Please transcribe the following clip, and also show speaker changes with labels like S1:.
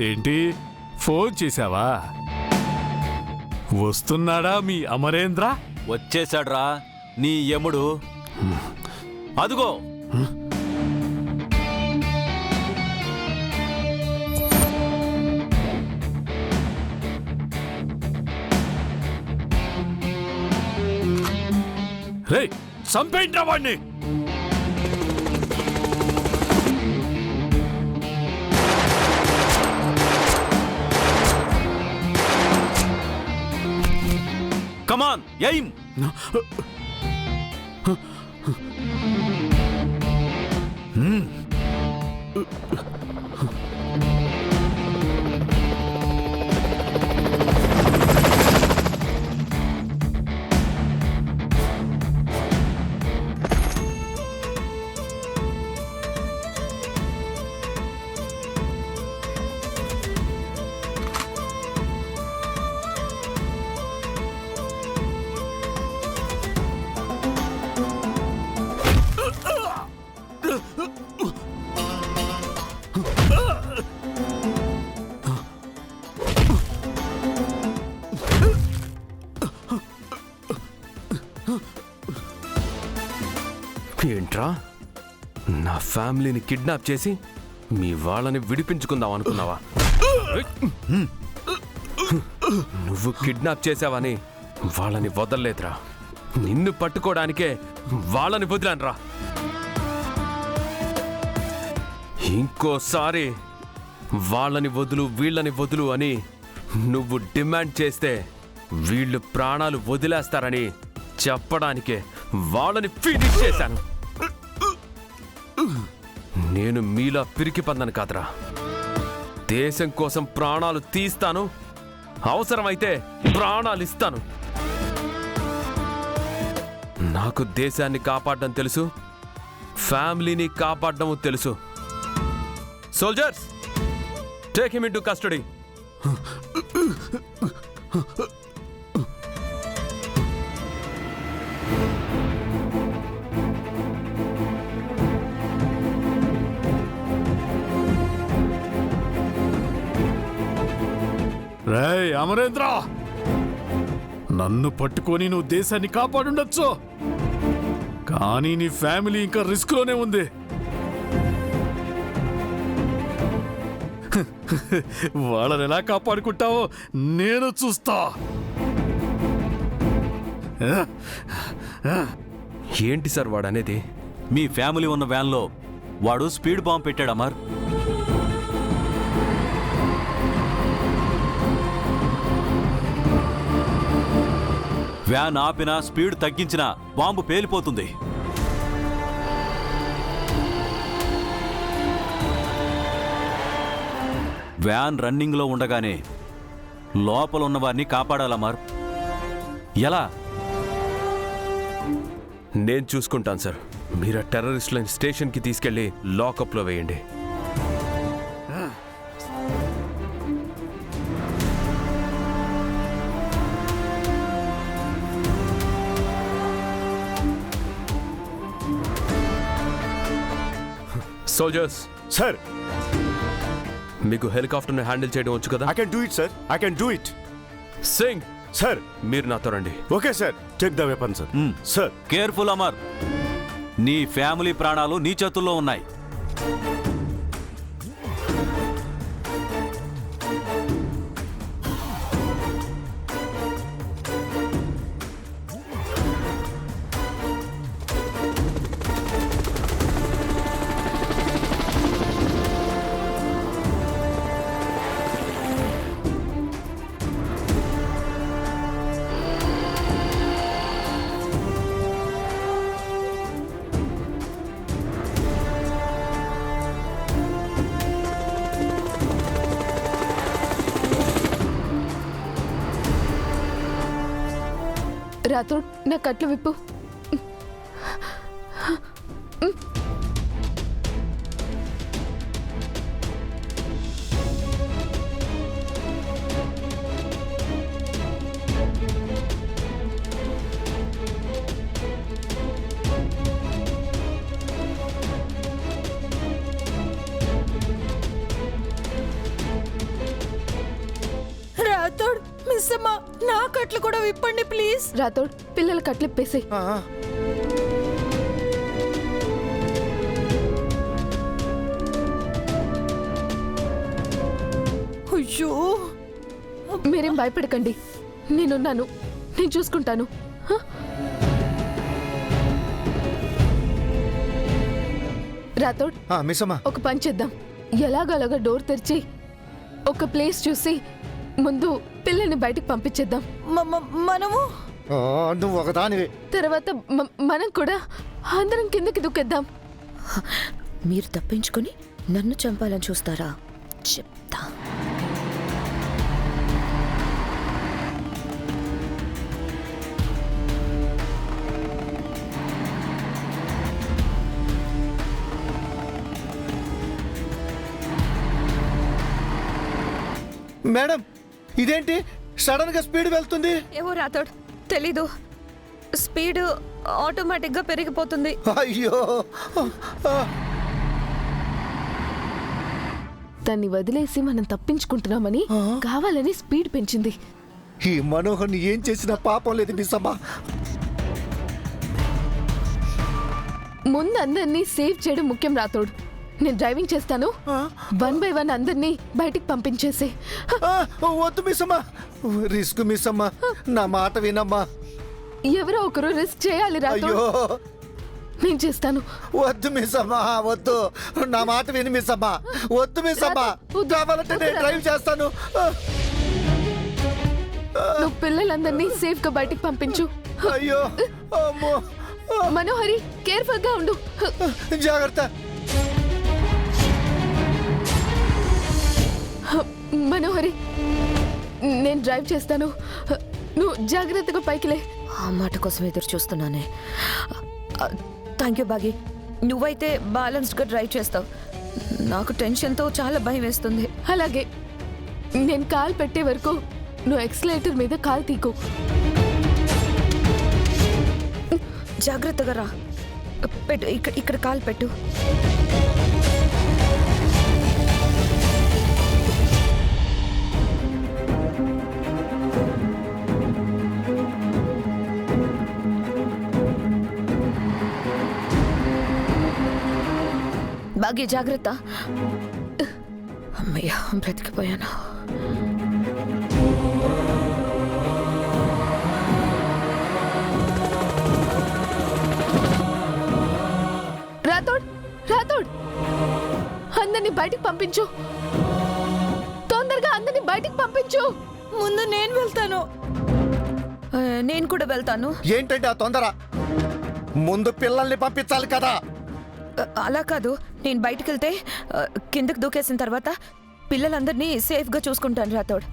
S1: ఏంటి ఫోన్ చేశావా? వస్తున్నాడా మీ అమరేంద్ర?
S2: వచ్చేశాడ్రా నీ యముడు. అదుగో
S1: రే, చంపేంట్రా వాణ్ణి.
S2: కమాన్ ఎయిమ్.
S3: ఏంట్రా, నా ఫ్యామిలీని కిడ్నాప్ చేసి మీ వాళ్ళని విడిపించుకుందాం అనుకున్నావా? నువ్వు కిడ్నాప్ చేసావని వాళ్ళని వదలలేదురా. నిన్ను పట్టుకోవడానికే వాళ్ళని వదిలానురా. ఇంకోసారి వాళ్ళని వదులు వీళ్ళని వదులు అని నువ్వు డిమాండ్ చేస్తే వీళ్ళు ప్రాణాలు వదిలేస్తారని చెప్పడానికే వాళ్ళని ఫినిష్ చేశాను. నేను మీలా పిరికి పందను కాదురా. దేశం కోసం ప్రాణాలు తీస్తాను, అవసరమైతే ప్రాణాలు ఇస్తాను. నాకు దేశాన్ని కాపాడడం తెలుసు, ఫ్యామిలీని కాపాడడం తెలుసు. Soldiers, take him into custody.
S1: రేయ్ అమరేంద్ర, నన్ను పట్టుకొని నువ్వు దేశాన్ని కాపాడుండొచ్చు, కానీ నీ ఫ్యామిలీ ఇంకా రిస్క్ లోనే ఉంది. వాళ్ళని ఎలా కాపాడుకుంటావో నేను చూస్తా.
S3: ఏంటి సార్ వాడు అనేది?
S2: మీ ఫ్యామిలీ ఉన్న వ్యాన్లో వాడు స్పీడ్ బాంబ్ పెట్టాడు అమర్. వ్యాన్ ఆపినా స్పీడ్ తగ్గించినా బాంబు పేలిపోతుంది. వ్యాన్ రన్నింగ్లో ఉండగానే లోపల ఉన్న వారిని కాపాడాలమార్. ఎలా?
S3: నేను చూసుకుంటాను సార్. మీరు ఆ టెర్రరిస్టులను స్టేషన్కి తీసుకెళ్లి లాకప్లో వేయండి. సోల్జర్స్
S4: సార్,
S3: మీకు హెలికాప్టర్ని హ్యాండిల్ చేయడం వచ్చు కదా?
S4: I can do it, sir. I can do it.
S3: Singh,
S4: sir,
S3: మీరు నాతో రండి.
S4: Okay sir. Take the weapon sir. Sir,
S2: careful Amar. నీ ఫ్యామిలీ ప్రాణాలు నీ చేతుల్లో ఉన్నాయి.
S5: రాథోడ్, నా కట్లు విప్పు.
S6: మిస్సమ్మా నా కట్లు కూడా విప్పండి ప్లీజ్.
S5: రాథోడ్ పిల్లల కట్లు ఇప్పేసి.
S6: అయ్యో
S5: మీరేం భయపడకండి, నేనున్నాను, నేను చూసుకుంటాను. హ? రాథోడ్
S7: మిస్ అమ్మా,
S5: ఒక పని చేద్దాం. ఎలాగలాగా డోర్ తెరిచి ఒక ప్లేస్ చూసి ముందు పిల్లల్ని బయటికి పంపించేద్దాం.
S6: మనము
S7: నువ్వు ఒకదానివి.
S5: తర్వాత మనం కూడా అందరం కిందకి దూకేద్దాం.
S6: మీరు తప్పించుకొని నన్ను చంపాలని చూస్తారా? చెప్తా.
S7: మేడం, ఇదేంటి సడన్ గా స్పీడ్ వెళ్తుంది?
S6: ఏవో రాథోడ్ తెలీదు, స్పీడ్ ఆటోమేటిక్ గా పెరిగిపోతుంది.
S7: అయ్యో,
S5: దాన్ని వదిలేసి మనం తప్పించుకుంటున్నామని కావాలని స్పీడ్ పెంచింది.
S7: ఈ మనోహర్ని ఏం చేసినా పాపం లేదు మిస్ అమ్మా.
S5: ముందు అందరినీ సేవ్ చేయడం ముఖ్యం రాథోడ్. నేను డ్రైవింగ్ చేస్తాను, 1 by 1 అందరినీ బయటికి పంపించేసి.
S7: వద్దు మిస్ అమ్మా, రిస్క్ మిస్ అమ్మా, నా మాట వినమ్మా.
S5: ఎవరో ఒకరు రిస్క్ చేయాలి రాథోడ్.
S7: అయ్యో,
S5: నేను చేస్తాను.
S7: వద్దు మిస్ అమ్మా, వద్దు, నా మాట విని మిస్ అమ్మా, వద్దు మిస్ అమ్మా,
S5: వద్దు.
S7: కావాలంటే నేను డ్రైవ్ చేస్తాను.
S5: నువ్వు పిల్లలందరినీ సేఫ్ గా బయటికి పంపించు.
S7: అయ్యో, అమ్మో,
S5: మనోహరి కేర్ఫుల్ గా ఉండు.
S7: జాగ్రత్త.
S5: మనోహరి నేను డ్రైవ్ చేస్తాను, నువ్వు జాగ్రత్తగా పైకిలే.
S6: ఆ మాట కోసం ఎదురు చూస్తున్నానే. థ్యాంక్ యూ బాగి, నువ్వైతే బ్యాలెన్స్డ్గా డ్రైవ్ చేస్తావు. నాకు టెన్షన్తో చాలా భయం వేస్తుంది.
S5: అలాగే నేను కాల్ పెట్టే వరకు నువ్వు ఎక్సలేటర్ మీద కాల్ తీకు.
S6: జాగ్రత్తగా రా. పెట్టు, ఇక్కడ కాల్ పెట్టు. బాగి జాగ్రత్త. అమ్మయ్యా, బ్రతికిపోయాను.
S5: రాథోడ్, రాథోడ్ అందరినీ బయటికి పంపించు. తొందరగా అందరినీ బయటికి పంపించు.
S6: ముందు నేను వెళ్తాను. నేను కూడా వెళ్తాను.
S7: ఏంటంటే ఆ తొందర? ముందు పిల్లల్ని పంపించాలి కదా.
S6: అలా కాదు, నేను బయటికి వెళ్తే కిందకి దూకేసిన తర్వాత పిల్లలందరినీ సేఫ్గా చూసుకుంటాను రాథోడ్.